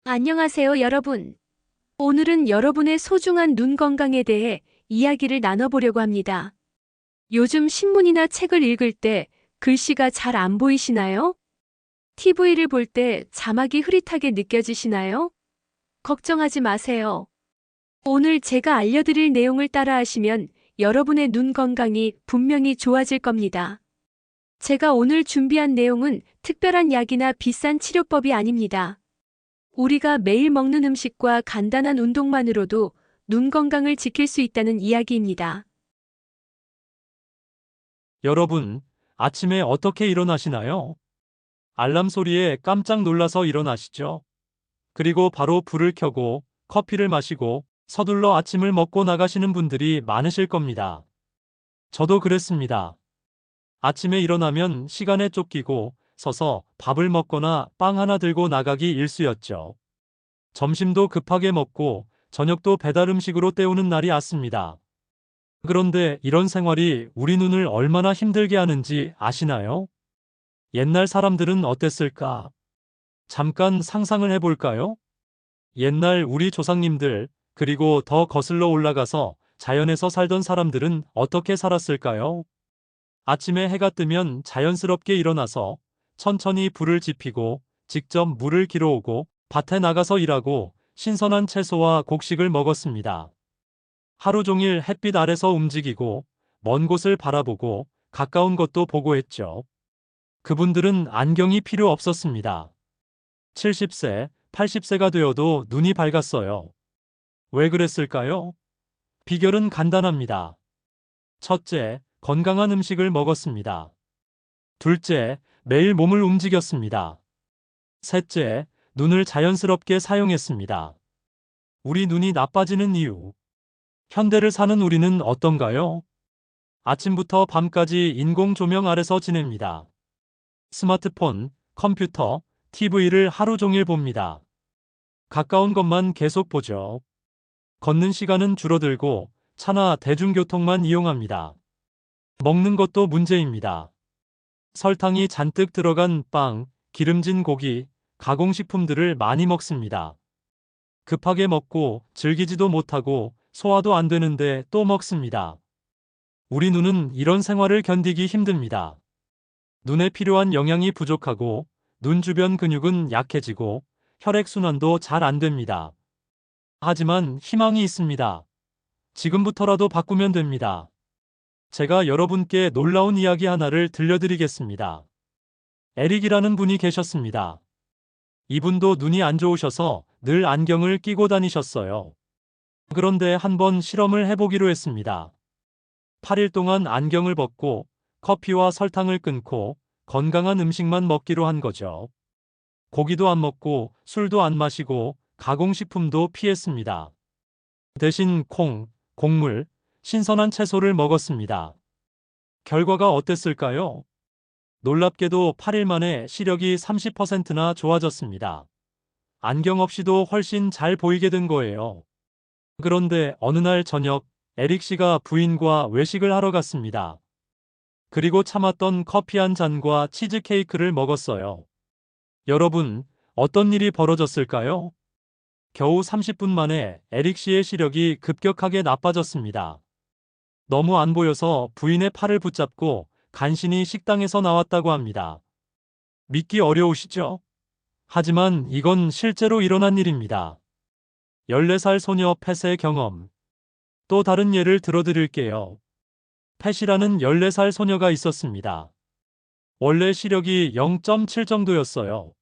안녕하세요, 여러분. 오늘은 여러분의 소중한 눈 건강에 대해 이야기를 나눠보려고 합니다. 요즘 신문이나 책을 읽을 때 글씨가 잘 안 보이시나요? TV를 볼 때 자막이 흐릿하게 느껴지시나요? 걱정하지 마세요. 오늘 제가 알려드릴 내용을 따라하시면 여러분의 눈 건강이 분명히 좋아질 겁니다. 제가 오늘 준비한 내용은 특별한 약이나 비싼 치료법이 아닙니다. 우리가 매일 먹는 음식과 간단한 운동만으로도 눈 건강을 지킬 수 있다는 이야기입니다. 여러분, 아침에 어떻게 일어나시나요? 알람 소리에 깜짝 놀라서 일어나시죠? 그리고 바로 불을 켜고 커피를 마시고 서둘러 아침을 먹고 나가시는 분들이 많으실 겁니다. 저도 그랬습니다. 아침에 일어나면 시간에 쫓기고 서서 밥을 먹거나 빵 하나 들고 나가기 일쑤였죠. 점심도 급하게 먹고 저녁도 배달 음식으로 때우는 날이 았습니다. 그런데 이런 생활이 우리 눈을 얼마나 힘들게 하는지 아시나요? 옛날 사람들은 어땠을까? 잠깐 상상을 해볼까요? 옛날 우리 조상님들, 그리고 더 거슬러 올라가서 자연에서 살던 사람들은 어떻게 살았을까요? 아침에 해가 뜨면 자연스럽게 일어나서 천천히 불을 지피고 직접 물을 길어오고 밭에 나가서 일하고 신선한 채소와 곡식을 먹었습니다. 하루 종일 햇빛 아래서 움직이고 먼 곳을 바라보고 가까운 것도 보고 했죠. 그분들은 안경이 필요 없었습니다. 70세, 80세가 되어도 눈이 밝았어요. 왜 그랬을까요? 비결은 간단합니다. 첫째, 건강한 음식을 먹었습니다. 둘째, 매일 몸을 움직였습니다. 셋째, 눈을 자연스럽게 사용했습니다. 우리 눈이 나빠지는 이유. 현대를 사는 우리는 어떤가요? 아침부터 밤까지 인공 조명 아래서 지냅니다. 스마트폰, 컴퓨터, TV를 하루 종일 봅니다. 가까운 것만 계속 보죠. 걷는 시간은 줄어들고 차나 대중교통만 이용합니다. 먹는 것도 문제입니다. 설탕이 잔뜩 들어간 빵, 기름진 고기, 가공식품들을 많이 먹습니다. 급하게 먹고 즐기지도 못하고 소화도 안 되는데 또 먹습니다. 우리 눈은 이런 생활을 견디기 힘듭니다. 눈에 필요한 영양이 부족하고 눈 주변 근육은 약해지고 혈액순환도 잘 안 됩니다. 하지만 희망이 있습니다. 지금부터라도 바꾸면 됩니다. 제가 여러분께 놀라운 이야기 하나를 들려드리겠습니다. 에릭이라는 분이 계셨습니다. 이분도 눈이 안 좋으셔서 늘 안경을 끼고 다니셨어요. 그런데 한번 실험을 해보기로 했습니다. 8일 동안 안경을 벗고 커피와 설탕을 끊고 건강한 음식만 먹기로 한 거죠. 고기도 안 먹고 술도 안 마시고 가공식품도 피했습니다. 대신 콩, 곡물, 신선한 채소를 먹었습니다. 결과가 어땠을까요? 놀랍게도 8일 만에 시력이 30%나 좋아졌습니다. 안경 없이도 훨씬 잘 보이게 된 거예요. 그런데 어느 날 저녁, 에릭 씨가 부인과 외식을 하러 갔습니다. 그리고 참았던 커피 한 잔과 치즈케이크를 먹었어요. 여러분, 어떤 일이 벌어졌을까요? 겨우 30분 만에 에릭 씨의 시력이 급격하게 나빠졌습니다. 너무 안 보여서 부인의 팔을 붙잡고 간신히 식당에서 나왔다고 합니다. 믿기 어려우시죠? 하지만 이건 실제로 일어난 일입니다. 14살 소녀 펫의 경험. 또 다른 예를 들어드릴게요. 펫이라는 14살 소녀가 있었습니다. 원래 시력이 0.7 정도였어요.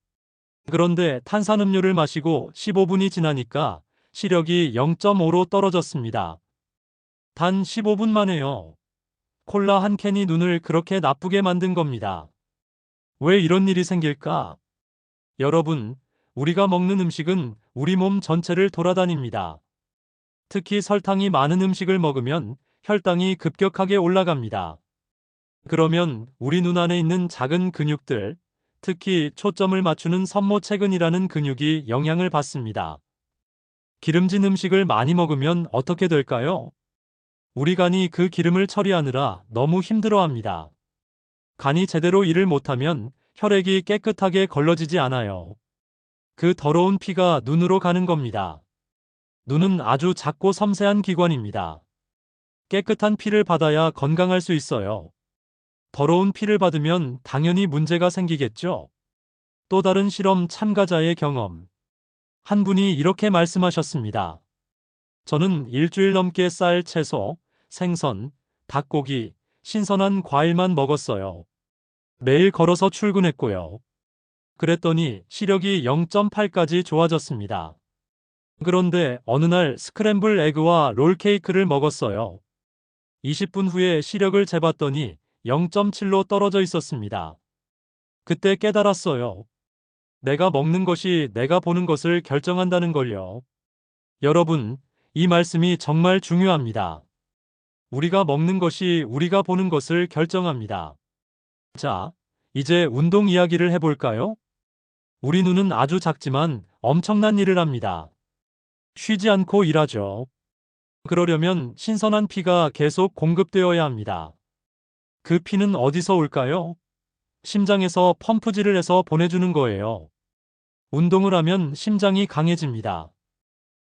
그런데 탄산음료를 마시고 15분이 지나니까 시력이 0.5로 떨어졌습니다. 단 15분 만에요. 콜라 한 캔이 눈을 그렇게 나쁘게 만든 겁니다. 왜 이런 일이 생길까? 여러분, 우리가 먹는 음식은 우리 몸 전체를 돌아다닙니다. 특히 설탕이 많은 음식을 먹으면 혈당이 급격하게 올라갑니다. 그러면 우리 눈 안에 있는 작은 근육들, 특히 초점을 맞추는 섬모체근이라는 근육이 영향을 받습니다. 기름진 음식을 많이 먹으면 어떻게 될까요? 우리 간이 그 기름을 처리하느라 너무 힘들어합니다. 간이 제대로 일을 못하면 혈액이 깨끗하게 걸러지지 않아요. 그 더러운 피가 눈으로 가는 겁니다. 눈은 아주 작고 섬세한 기관입니다. 깨끗한 피를 받아야 건강할 수 있어요. 더러운 피를 받으면 당연히 문제가 생기겠죠. 또 다른 실험 참가자의 경험. 한 분이 이렇게 말씀하셨습니다. 저는 일주일 넘게 쌀, 채소, 생선, 닭고기, 신선한 과일만 먹었어요. 매일 걸어서 출근했고요. 그랬더니 시력이 0.8까지 좋아졌습니다. 그런데 어느 날 스크램블 에그와 롤케이크를 먹었어요. 20분 후에 시력을 재봤더니 0.7로 떨어져 있었습니다. 그때 깨달았어요. 내가 먹는 것이 내가 보는 것을 결정한다는 걸요. 여러분, 이 말씀이 정말 중요합니다. 우리가 먹는 것이 우리가 보는 것을 결정합니다. 자, 이제 운동 이야기를 해볼까요? 우리 눈은 아주 작지만 엄청난 일을 합니다. 쉬지 않고 일하죠. 그러려면 신선한 피가 계속 공급되어야 합니다. 그 피는 어디서 올까요? 심장에서 펌프질을 해서 보내주는 거예요. 운동을 하면 심장이 강해집니다.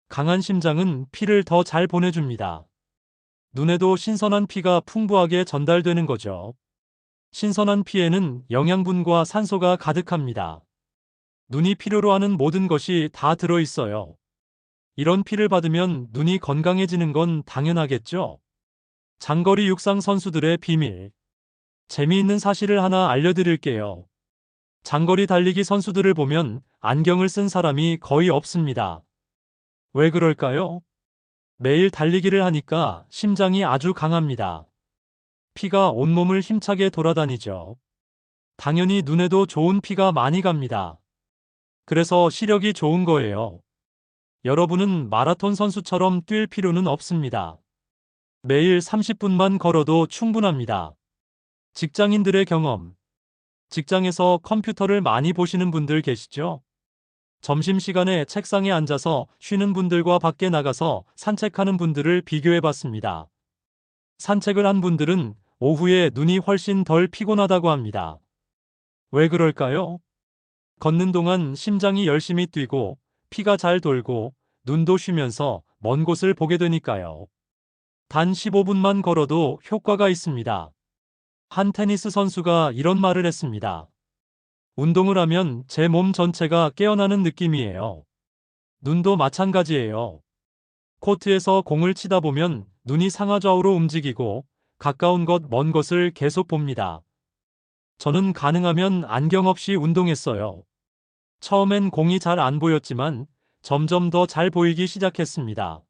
강한 심장은 피를 더 잘 보내줍니다. 눈에도 신선한 피가 풍부하게 전달되는 거죠. 신선한 피에는 영양분과 산소가 가득합니다. 눈이 필요로 하는 모든 것이 다 들어있어요. 이런 피를 받으면 눈이 건강해지는 건 당연하겠죠? 장거리 육상 선수들의 비밀. 재미있는 사실을 하나 알려드릴게요. 장거리 달리기 선수들을 보면 안경을 쓴 사람이 거의 없습니다. 왜 그럴까요? 매일 달리기를 하니까 심장이 아주 강합니다. 피가 온몸을 힘차게 돌아다니죠. 당연히 눈에도 좋은 피가 많이 갑니다. 그래서 시력이 좋은 거예요. 여러분은 마라톤 선수처럼 뛸 필요는 없습니다. 매일 30분만 걸어도 충분합니다. 직장인들의 경험. 직장에서 컴퓨터를 많이 보시는 분들 계시죠? 점심시간에 책상에 앉아서 쉬는 분들과 밖에 나가서 산책하는 분들을 비교해 봤습니다. 산책을 한 분들은 오후에 눈이 훨씬 덜 피곤하다고 합니다. 왜 그럴까요? 걷는 동안 심장이 열심히 뛰고 피가 잘 돌고 눈도 쉬면서 먼 곳을 보게 되니까요. 단 15분만 걸어도 효과가 있습니다. 한 테니스 선수가 이런 말을 했습니다. 운동을 하면 제 몸 전체가 깨어나는 느낌이에요. 눈도 마찬가지예요. 코트에서 공을 치다 보면 눈이 상하좌우로 움직이고 가까운 것, 먼 것을 계속 봅니다. 저는 가능하면 안경 없이 운동했어요. 처음엔 공이 잘 안 보였지만 점점 더 잘 보이기 시작했습니다.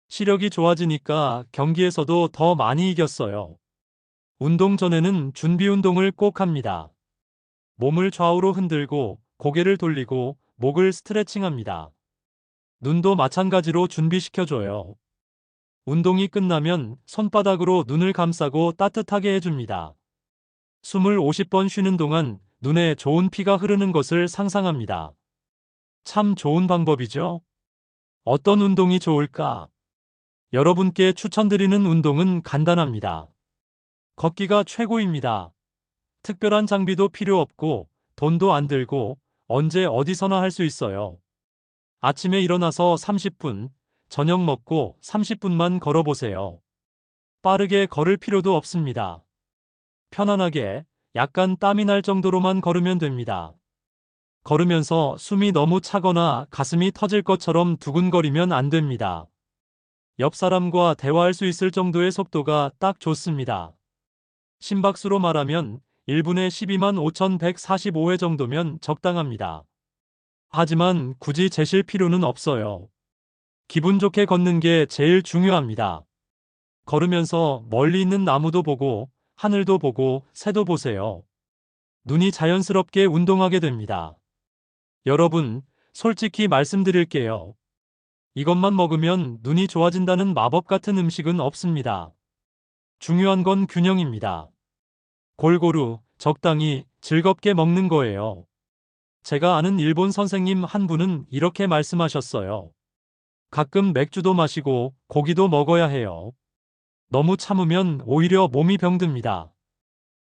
시력이 좋아지니까 경기에서도 더 많이 이겼어요. 운동 전에는 준비 운동을 꼭 합니다. 몸을 좌우로 흔들고 고개를 돌리고 목을 스트레칭합니다. 눈도 마찬가지로 준비시켜줘요. 운동이 끝나면 손바닥으로 눈을 감싸고 따뜻하게 해줍니다. 숨을 50번 쉬는 동안 눈에 좋은 피가 흐르는 것을 상상합니다. 참 좋은 방법이죠? 어떤 운동이 좋을까? 여러분께 추천드리는 운동은 간단합니다. 걷기가 최고입니다. 특별한 장비도 필요 없고 돈도 안 들고 언제 어디서나 할 수 있어요. 아침에 일어나서 30분, 저녁 먹고 30분만 걸어보세요. 빠르게 걸을 필요도 없습니다. 편안하게 약간 땀이 날 정도로만 걸으면 됩니다. 걸으면서 숨이 너무 차거나 가슴이 터질 것처럼 두근거리면 안 됩니다. 옆 사람과 대화할 수 있을 정도의 속도가 딱 좋습니다. 심박수로 말하면 1분에 12만 5,145회 정도면 적당합니다. 하지만 굳이 재실 필요는 없어요. 기분 좋게 걷는 게 제일 중요합니다. 걸으면서 멀리 있는 나무도 보고 하늘도 보고 새도 보세요. 눈이 자연스럽게 운동하게 됩니다. 여러분, 솔직히 말씀드릴게요. 이것만 먹으면 눈이 좋아진다는 마법 같은 음식은 없습니다. 중요한 건 균형입니다. 골고루, 적당히, 즐겁게 먹는 거예요. 제가 아는 일본 선생님 한 분은 이렇게 말씀하셨어요. 가끔 맥주도 마시고 고기도 먹어야 해요. 너무 참으면 오히려 몸이 병듭니다.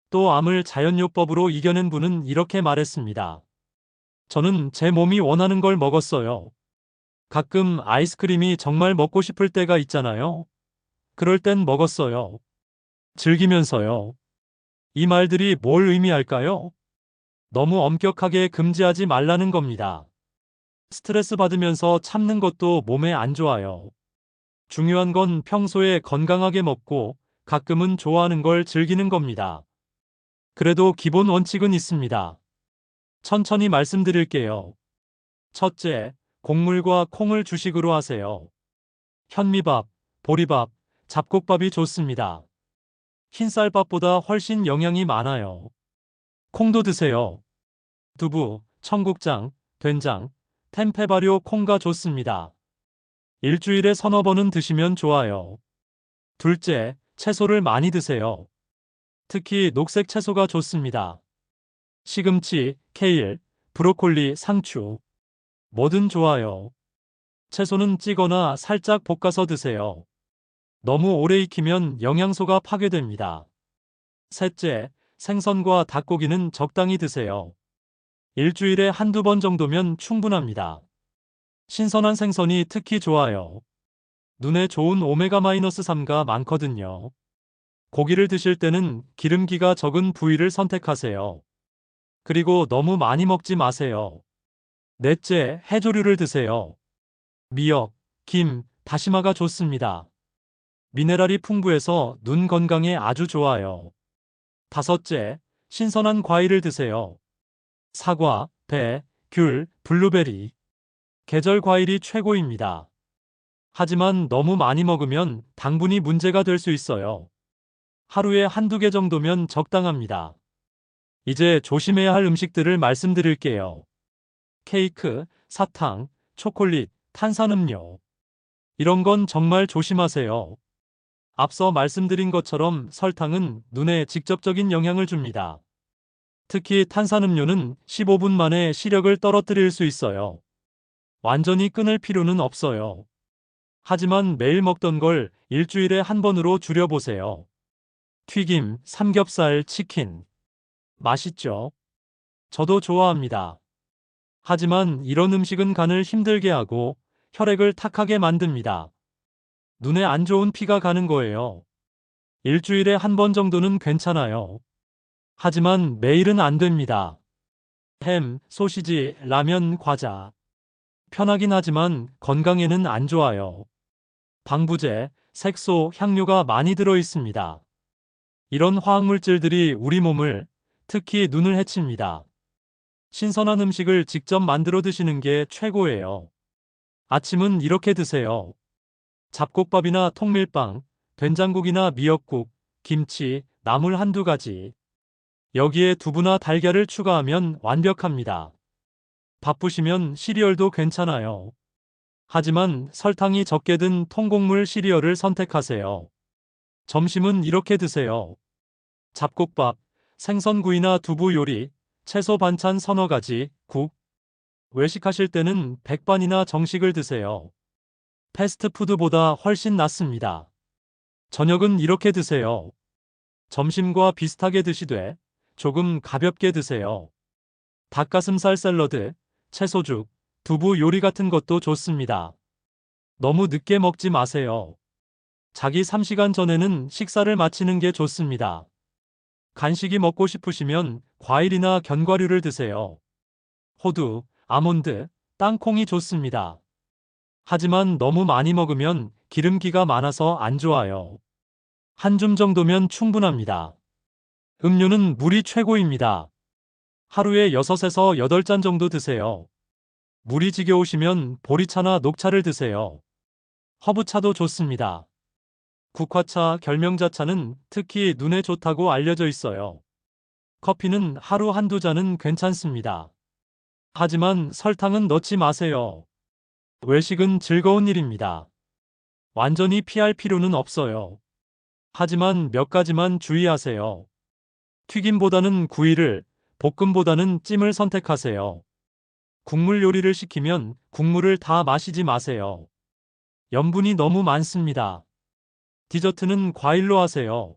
또 암을 자연요법으로 이겨낸 분은 이렇게 말했습니다. 저는 제 몸이 원하는 걸 먹었어요. 가끔 아이스크림이 정말 먹고 싶을 때가 있잖아요. 그럴 땐 먹었어요. 즐기면서요. 이 말들이 뭘 의미할까요? 너무 엄격하게 금지하지 말라는 겁니다. 스트레스 받으면서 참는 것도 몸에 안 좋아요. 중요한 건 평소에 건강하게 먹고 가끔은 좋아하는 걸 즐기는 겁니다. 그래도 기본 원칙은 있습니다. 천천히 말씀드릴게요. 첫째, 곡물과 콩을 주식으로 하세요. 현미밥, 보리밥, 잡곡밥이 좋습니다. 흰쌀밥보다 훨씬 영양이 많아요. 콩도 드세요. 두부, 청국장, 된장, 템페 발효 콩가 좋습니다. 일주일에 서너 번은 드시면 좋아요. 둘째, 채소를 많이 드세요. 특히 녹색 채소가 좋습니다. 시금치, 케일, 브로콜리, 상추. 뭐든 좋아요. 채소는 찌거나 살짝 볶아서 드세요. 너무 오래 익히면 영양소가 파괴됩니다. 셋째, 생선과 닭고기는 적당히 드세요. 일주일에 한두 번 정도면 충분합니다. 신선한 생선이 특히 좋아요. 눈에 좋은 오메가-3가 많거든요. 고기를 드실 때는 기름기가 적은 부위를 선택하세요. 그리고 너무 많이 먹지 마세요. 넷째, 해조류를 드세요. 미역, 김, 다시마가 좋습니다. 미네랄이 풍부해서 눈 건강에 아주 좋아요. 다섯째, 신선한 과일을 드세요. 사과, 배, 귤, 블루베리. 계절 과일이 최고입니다. 하지만 너무 많이 먹으면 당분이 문제가 될 수 있어요. 하루에 한두 개 정도면 적당합니다. 이제 조심해야 할 음식들을 말씀드릴게요. 케이크, 사탕, 초콜릿, 탄산음료. 이런 건 정말 조심하세요. 앞서 말씀드린 것처럼 설탕은 눈에 직접적인 영향을 줍니다. 특히 탄산음료는 15분 만에 시력을 떨어뜨릴 수 있어요. 완전히 끊을 필요는 없어요. 하지만 매일 먹던 걸 일주일에 한 번으로 줄여보세요. 튀김, 삼겹살, 치킨. 맛있죠? 저도 좋아합니다. 하지만 이런 음식은 간을 힘들게 하고 혈액을 탁하게 만듭니다. 눈에 안 좋은 피가 가는 거예요. 일주일에 한 번 정도는 괜찮아요. 하지만 매일은 안 됩니다. 햄, 소시지, 라면, 과자. 편하긴 하지만 건강에는 안 좋아요. 방부제, 색소, 향료가 많이 들어 있습니다. 이런 화학물질들이 우리 몸을, 특히 눈을 해칩니다. 신선한 음식을 직접 만들어 드시는 게 최고예요. 아침은 이렇게 드세요. 잡곡밥이나 통밀빵, 된장국이나 미역국, 김치, 나물 한두 가지. 여기에 두부나 달걀을 추가하면 완벽합니다. 바쁘시면 시리얼도 괜찮아요. 하지만 설탕이 적게 든 통곡물 시리얼을 선택하세요. 점심은 이렇게 드세요. 잡곡밥, 생선구이나 두부 요리, 채소 반찬 서너 가지, 국. 외식하실 때는 백반이나 정식을 드세요. 패스트푸드보다 훨씬 낫습니다. 저녁은 이렇게 드세요. 점심과 비슷하게 드시되 조금 가볍게 드세요. 닭가슴살 샐러드, 채소죽, 두부 요리 같은 것도 좋습니다. 너무 늦게 먹지 마세요. 자기 3시간 전에는 식사를 마치는 게 좋습니다. 간식이 먹고 싶으시면 과일이나 견과류를 드세요. 호두, 아몬드, 땅콩이 좋습니다. 하지만 너무 많이 먹으면 기름기가 많아서 안 좋아요. 한 줌 정도면 충분합니다. 음료는 물이 최고입니다. 하루에 6에서 8잔 정도 드세요. 물이 지겨우시면 보리차나 녹차를 드세요. 허브차도 좋습니다. 국화차, 결명자차는 특히 눈에 좋다고 알려져 있어요. 커피는 하루 한두 잔은 괜찮습니다. 하지만 설탕은 넣지 마세요. 외식은 즐거운 일입니다. 완전히 피할 필요는 없어요. 하지만 몇 가지만 주의하세요. 튀김보다는 구이를, 볶음보다는 찜을 선택하세요. 국물 요리를 시키면 국물을 다 마시지 마세요. 염분이 너무 많습니다. 디저트는 과일로 하세요.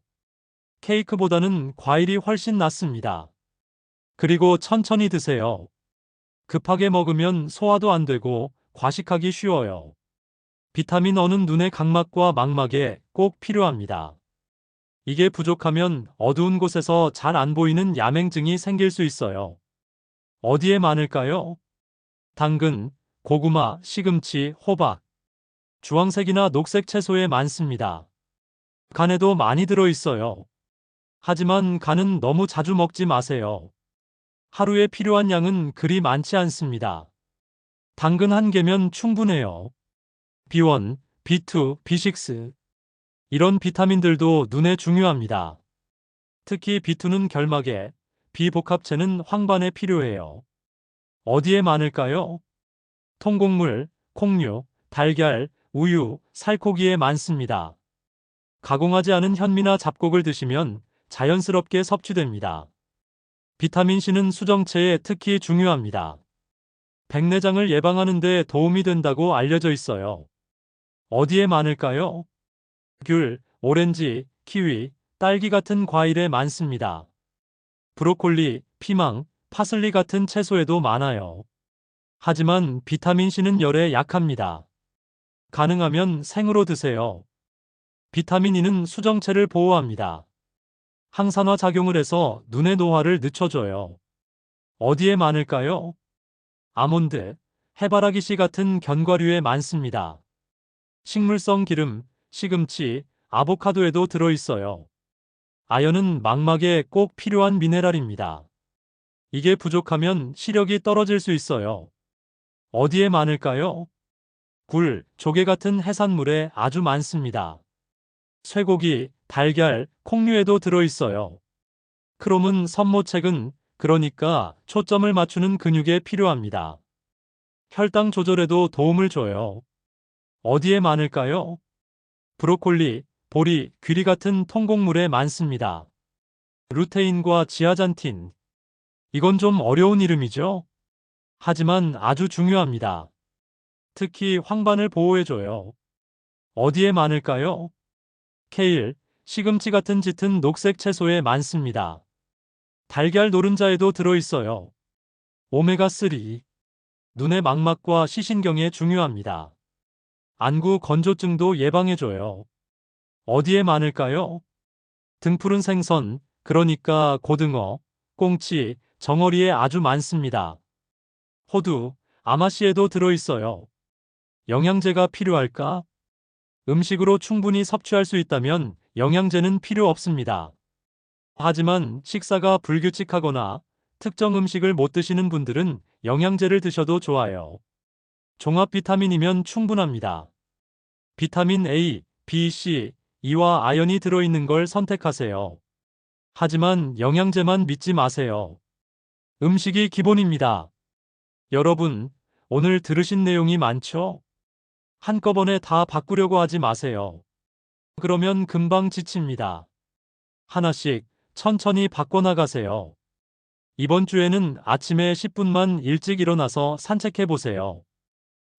케이크보다는 과일이 훨씬 낫습니다. 그리고 천천히 드세요. 급하게 먹으면 소화도 안 되고 과식하기 쉬워요. 비타민 어는 눈의 각막과 망막에 꼭 필요합니다. 이게 부족하면 어두운 곳에서 잘 안 보이는 야맹증이 생길 수 있어요. 어디에 많을까요? 당근, 고구마, 시금치, 호박. 주황색이나 녹색 채소에 많습니다. 간에도 많이 들어 있어요. 하지만 간은 너무 자주 먹지 마세요. 하루에 필요한 양은 그리 많지 않습니다. 당근 한 개면 충분해요. B1, B2, B6. 이런 비타민들도 눈에 중요합니다. 특히 B2는 결막에, 비복합체는 황반에 필요해요. 어디에 많을까요? 통곡물, 콩류, 달걀, 우유, 살코기에 많습니다. 가공하지 않은 현미나 잡곡을 드시면 자연스럽게 섭취됩니다. 비타민C는 수정체에 특히 중요합니다. 백내장을 예방하는 데 도움이 된다고 알려져 있어요. 어디에 많을까요? 귤, 오렌지, 키위, 딸기 같은 과일에 많습니다. 브로콜리, 피망, 파슬리 같은 채소에도 많아요. 하지만 비타민C는 열에 약합니다. 가능하면 생으로 드세요. 비타민 E는 수정체를 보호합니다. 항산화 작용을 해서 눈의 노화를 늦춰줘요. 어디에 많을까요? 아몬드, 해바라기 씨 같은 견과류에 많습니다. 식물성 기름, 시금치, 아보카도에도 들어있어요. 아연은 망막에 꼭 필요한 미네랄입니다. 이게 부족하면 시력이 떨어질 수 있어요. 어디에 많을까요? 굴, 조개 같은 해산물에 아주 많습니다. 쇠고기, 달걀, 콩류에도 들어있어요. 크롬은 섬모체근, 그러니까 초점을 맞추는 근육에 필요합니다. 혈당 조절에도 도움을 줘요. 어디에 많을까요? 브로콜리, 보리, 귀리 같은 통곡물에 많습니다. 루테인과 지아잔틴. 이건 좀 어려운 이름이죠? 하지만 아주 중요합니다. 특히 황반을 보호해줘요. 어디에 많을까요? 케일, 시금치 같은 짙은 녹색 채소에 많습니다. 달걀 노른자에도 들어있어요. 오메가3. 눈의 망막과 시신경에 중요합니다. 안구 건조증도 예방해줘요. 어디에 많을까요? 등푸른 생선, 그러니까 고등어, 꽁치, 정어리에 아주 많습니다. 호두, 아마씨에도 들어있어요. 영양제가 필요할까? 음식으로 충분히 섭취할 수 있다면 영양제는 필요 없습니다. 하지만 식사가 불규칙하거나 특정 음식을 못 드시는 분들은 영양제를 드셔도 좋아요. 종합 비타민이면 충분합니다. 비타민 A, B, C, E와 아연이 들어있는 걸 선택하세요. 하지만 영양제만 믿지 마세요. 음식이 기본입니다. 여러분, 오늘 들으신 내용이 많죠? 한꺼번에 다 바꾸려고 하지 마세요. 그러면 금방 지칩니다. 하나씩 천천히 바꿔나가세요. 이번 주에는 아침에 10분만 일찍 일어나서 산책해 보세요.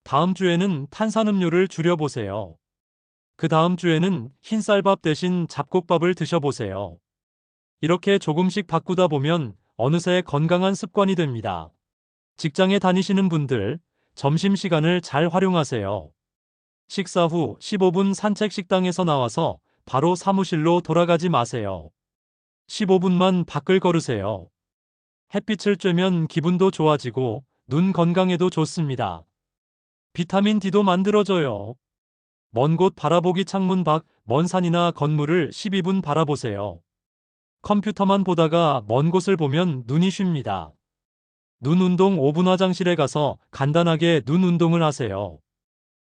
다음 주에는 탄산음료를 줄여보세요. 그 다음 주에는 흰쌀밥 대신 잡곡밥을 드셔보세요. 이렇게 조금씩 바꾸다 보면 어느새 건강한 습관이 됩니다. 직장에 다니시는 분들, 점심시간을 잘 활용하세요. 식사 후 15분 산책 식당에서 나와서 바로 사무실로 돌아가지 마세요. 15분만 밖을 걸으세요. 햇빛을 쬐면 기분도 좋아지고 눈 건강에도 좋습니다. 비타민 D도 만들어져요. 먼 곳 바라보기 창문 밖 먼 산이나 건물을 12분 바라보세요. 컴퓨터만 보다가 먼 곳을 보면 눈이 쉽니다. 눈 운동 5분 화장실에 가서 간단하게 눈 운동을 하세요.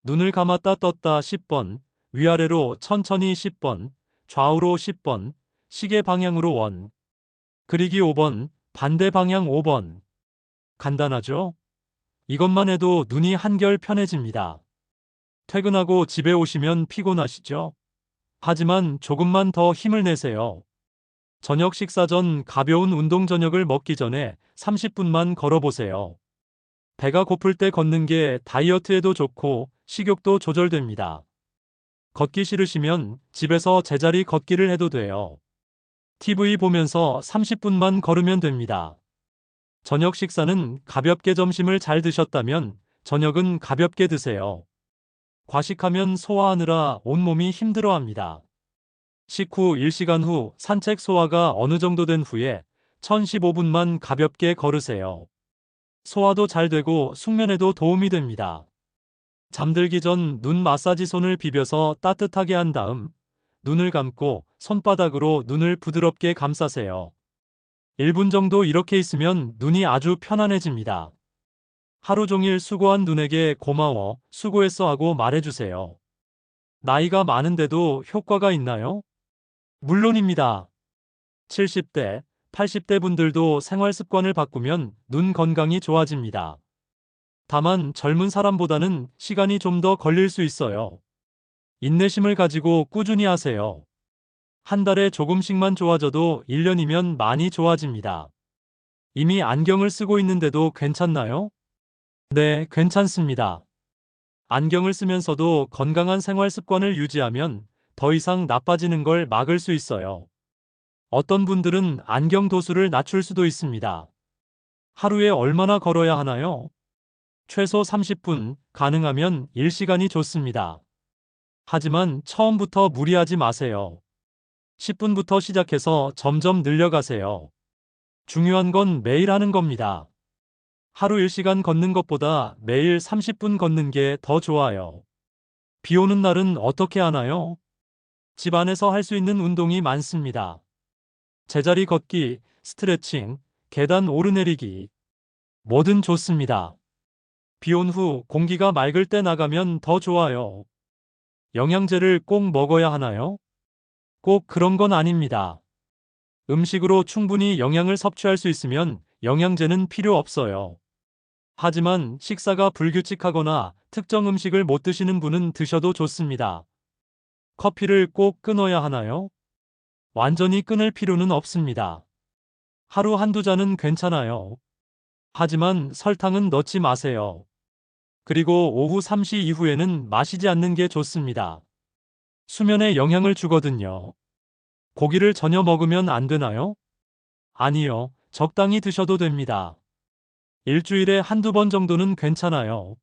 눈을 감았다 떴다 10번, 위아래로 천천히 10번, 좌우로 10번, 시계 방향으로 원. 그리기 5번, 반대 방향 5번. 간단하죠? 이것만 해도 눈이 한결 편해집니다. 퇴근하고 집에 오시면 피곤하시죠? 하지만 조금만 더 힘을 내세요. 저녁 식사 전 가벼운 운동 저녁을 먹기 전에 30분만 걸어보세요. 배가 고플 때 걷는 게 다이어트에도 좋고 식욕도 조절됩니다. 걷기 싫으시면 집에서 제자리 걷기를 해도 돼요. TV 보면서 30분만 걸으면 됩니다. 저녁 식사는 가볍게 점심을 잘 드셨다면 저녁은 가볍게 드세요. 과식하면 소화하느라 온몸이 힘들어합니다. 식후 1시간 후 산책 소화가 어느 정도 된 후에 1015분만 가볍게 걸으세요. 소화도 잘 되고 숙면에도 도움이 됩니다. 잠들기 전 눈 마사지 손을 비벼서 따뜻하게 한 다음 눈을 감고 손바닥으로 눈을 부드럽게 감싸세요. 1분 정도 이렇게 있으면 눈이 아주 편안해집니다. 하루 종일 수고한 눈에게 고마워, 수고했어 하고 말해주세요. 나이가 많은데도 효과가 있나요? 물론입니다. 70대, 80대 분들도 생활 습관을 바꾸면 눈 건강이 좋아집니다. 다만 젊은 사람보다는 시간이 좀 더 걸릴 수 있어요. 인내심을 가지고 꾸준히 하세요. 한 달에 조금씩만 좋아져도 1년이면 많이 좋아집니다. 이미 안경을 쓰고 있는데도 괜찮나요? 네, 괜찮습니다. 안경을 쓰면서도 건강한 생활 습관을 유지하면 더 이상 나빠지는 걸 막을 수 있어요. 어떤 분들은 안경 도수를 낮출 수도 있습니다. 하루에 얼마나 걸어야 하나요? 최소 30분, 가능하면 1시간이 좋습니다. 하지만 처음부터 무리하지 마세요. 10분부터 시작해서 점점 늘려가세요. 중요한 건 매일 하는 겁니다. 하루 1시간 걷는 것보다 매일 30분 걷는 게 더 좋아요. 비 오는 날은 어떻게 하나요? 집 안에서 할 수 있는 운동이 많습니다. 제자리 걷기, 스트레칭, 계단 오르내리기. 뭐든 좋습니다. 비 온 후 공기가 맑을 때 나가면 더 좋아요. 영양제를 꼭 먹어야 하나요? 꼭 그런 건 아닙니다. 음식으로 충분히 영양을 섭취할 수 있으면 영양제는 필요 없어요. 하지만 식사가 불규칙하거나 특정 음식을 못 드시는 분은 드셔도 좋습니다. 커피를 꼭 끊어야 하나요? 완전히 끊을 필요는 없습니다. 하루 한두 잔은 괜찮아요. 하지만 설탕은 넣지 마세요. 그리고 오후 3시 이후에는 마시지 않는 게 좋습니다. 수면에 영향을 주거든요. 고기를 전혀 먹으면 안 되나요? 아니요, 적당히 드셔도 됩니다. 일주일에 한두 번 정도는 괜찮아요.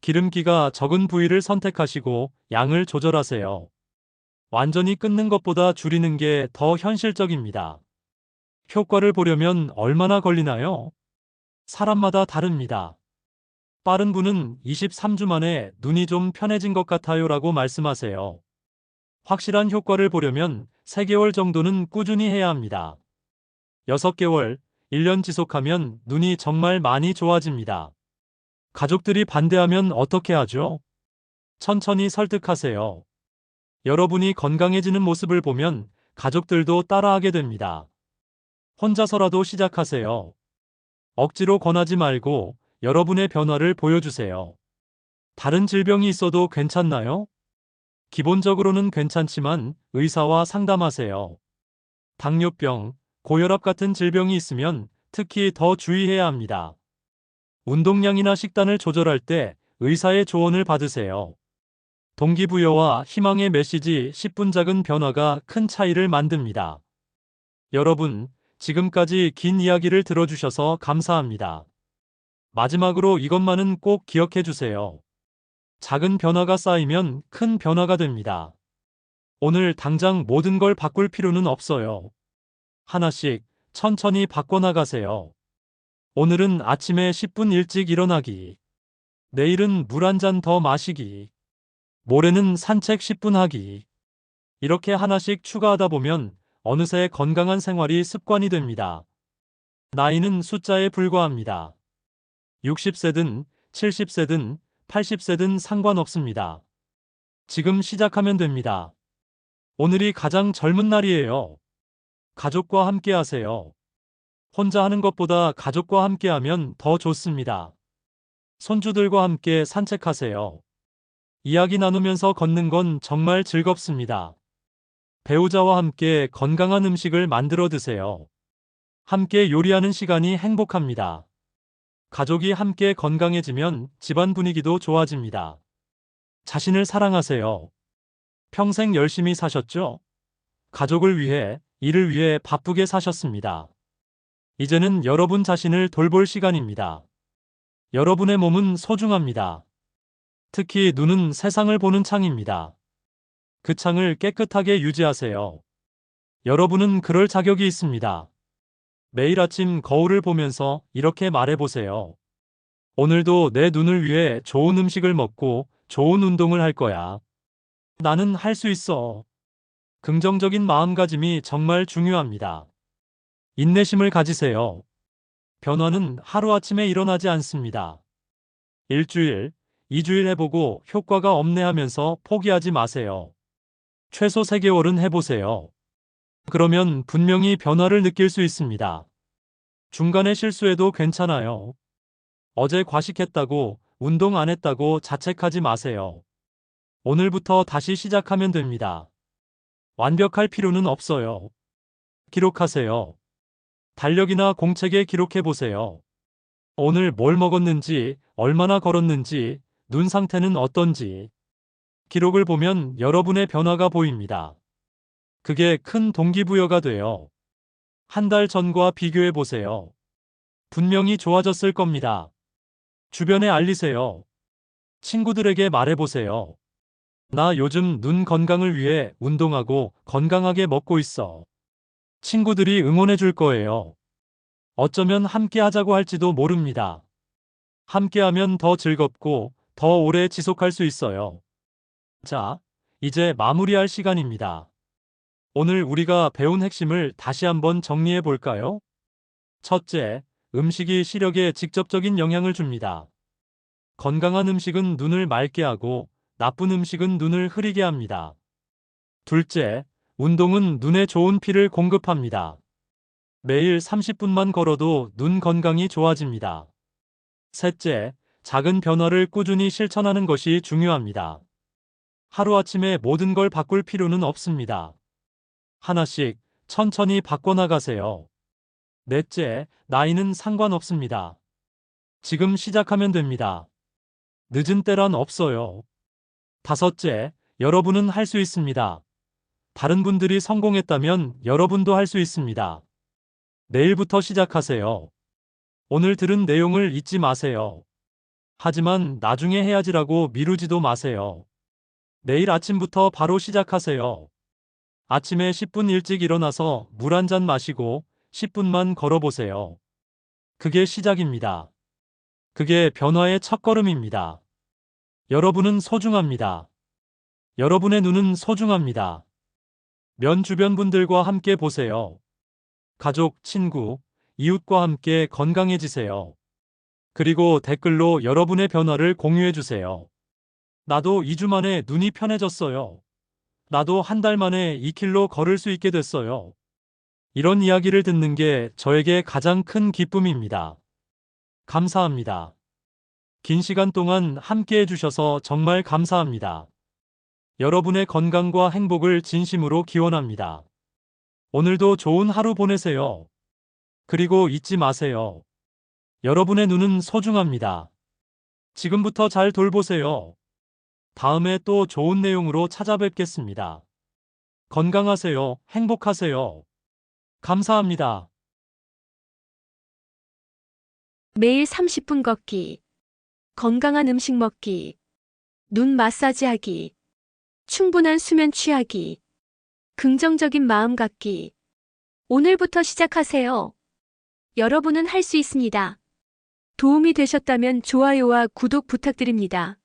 기름기가 적은 부위를 선택하시고 양을 조절하세요. 완전히 끊는 것보다 줄이는 게 더 현실적입니다. 효과를 보려면 얼마나 걸리나요? 사람마다 다릅니다. 빠른 분은 23주 만에 눈이 좀 편해진 것 같아요 라고 말씀하세요. 확실한 효과를 보려면 3개월 정도는 꾸준히 해야 합니다. 6개월, 1년 지속하면 눈이 정말 많이 좋아집니다. 가족들이 반대하면 어떻게 하죠? 천천히 설득하세요. 여러분이 건강해지는 모습을 보면 가족들도 따라하게 됩니다. 혼자서라도 시작하세요. 억지로 권하지 말고 여러분의 변화를 보여주세요. 다른 질병이 있어도 괜찮나요? 기본적으로는 괜찮지만 의사와 상담하세요. 당뇨병, 고혈압 같은 질병이 있으면 특히 더 주의해야 합니다. 운동량이나 식단을 조절할 때 의사의 조언을 받으세요. 동기부여와 희망의 메시지 10분 작은 변화가 큰 차이를 만듭니다. 여러분, 지금까지 긴 이야기를 들어주셔서 감사합니다. 마지막으로 이것만은 꼭 기억해 주세요. 작은 변화가 쌓이면 큰 변화가 됩니다. 오늘 당장 모든 걸 바꿀 필요는 없어요. 하나씩 천천히 바꿔나가세요. 오늘은 아침에 10분 일찍 일어나기. 내일은 물 한 잔 더 마시기. 모레는 산책 10분 하기. 이렇게 하나씩 추가하다 보면 어느새 건강한 생활이 습관이 됩니다. 나이는 숫자에 불과합니다. 60세든 70세든 80세든 상관없습니다. 지금 시작하면 됩니다. 오늘이 가장 젊은 날이에요. 가족과 함께 하세요. 혼자 하는 것보다 가족과 함께 하면 더 좋습니다. 손주들과 함께 산책하세요. 이야기 나누면서 걷는 건 정말 즐겁습니다. 배우자와 함께 건강한 음식을 만들어 드세요. 함께 요리하는 시간이 행복합니다. 가족이 함께 건강해지면 집안 분위기도 좋아집니다. 자신을 사랑하세요. 평생 열심히 사셨죠? 가족을 위해, 일을 위해 바쁘게 사셨습니다. 이제는 여러분 자신을 돌볼 시간입니다. 여러분의 몸은 소중합니다. 특히 눈은 세상을 보는 창입니다. 그 창을 깨끗하게 유지하세요. 여러분은 그럴 자격이 있습니다. 매일 아침 거울을 보면서 이렇게 말해보세요. 오늘도 내 눈을 위해 좋은 음식을 먹고 좋은 운동을 할 거야. 나는 할 수 있어. 긍정적인 마음가짐이 정말 중요합니다. 인내심을 가지세요. 변화는 하루아침에 일어나지 않습니다. 일주일, 2주일 해보고 효과가 없네 하면서 포기하지 마세요. 최소 3개월은 해보세요. 그러면 분명히 변화를 느낄 수 있습니다. 중간에 실수해도 괜찮아요. 어제 과식했다고, 운동 안 했다고 자책하지 마세요. 오늘부터 다시 시작하면 됩니다. 완벽할 필요는 없어요. 기록하세요. 달력이나 공책에 기록해 보세요. 오늘 뭘 먹었는지, 얼마나 걸었는지, 눈 상태는 어떤지. 기록을 보면 여러분의 변화가 보입니다. 그게 큰 동기부여가 돼요. 한 달 전과 비교해 보세요. 분명히 좋아졌을 겁니다. 주변에 알리세요. 친구들에게 말해보세요. 나 요즘 눈 건강을 위해 운동하고 건강하게 먹고 있어. 친구들이 응원해 줄 거예요. 어쩌면 함께 하자고 할지도 모릅니다. 함께하면 더 즐겁고 더 오래 지속할 수 있어요. 자, 이제 마무리할 시간입니다. 오늘 우리가 배운 핵심을 다시 한번 정리해 볼까요? 첫째, 음식이 시력에 직접적인 영향을 줍니다. 건강한 음식은 눈을 맑게 하고 나쁜 음식은 눈을 흐리게 합니다. 둘째, 운동은 눈에 좋은 피를 공급합니다. 매일 30분만 걸어도 눈 건강이 좋아집니다. 셋째, 작은 변화를 꾸준히 실천하는 것이 중요합니다. 하루아침에 모든 걸 바꿀 필요는 없습니다. 하나씩 천천히 바꿔나가세요. 넷째, 나이는 상관없습니다. 지금 시작하면 됩니다. 늦은 때란 없어요. 다섯째, 여러분은 할 수 있습니다. 다른 분들이 성공했다면 여러분도 할 수 있습니다. 내일부터 시작하세요. 오늘 들은 내용을 잊지 마세요. 하지만 나중에 해야지라고 미루지도 마세요. 내일 아침부터 바로 시작하세요. 아침에 10분 일찍 일어나서 물 한 잔 마시고 10분만 걸어보세요. 그게 시작입니다. 그게 변화의 첫걸음입니다. 여러분은 소중합니다. 여러분의 눈은 소중합니다. 주변 분들과 함께 보세요. 가족, 친구, 이웃과 함께 건강해지세요. 그리고 댓글로 여러분의 변화를 공유해주세요. 나도 2주 만에 눈이 편해졌어요. 나도 한 달 만에 2km 걸을 수 있게 됐어요. 이런 이야기를 듣는 게 저에게 가장 큰 기쁨입니다. 감사합니다. 긴 시간 동안 함께 해주셔서 정말 감사합니다. 여러분의 건강과 행복을 진심으로 기원합니다. 오늘도 좋은 하루 보내세요. 그리고 잊지 마세요. 여러분의 눈은 소중합니다. 지금부터 잘 돌보세요. 다음에 또 좋은 내용으로 찾아뵙겠습니다. 건강하세요. 행복하세요. 감사합니다. 매일 30분 걷기, 건강한 음식 먹기, 눈 마사지하기, 충분한 수면 취하기, 긍정적인 마음 갖기. 오늘부터 시작하세요. 여러분은 할 수 있습니다. 도움이 되셨다면 좋아요와 구독 부탁드립니다.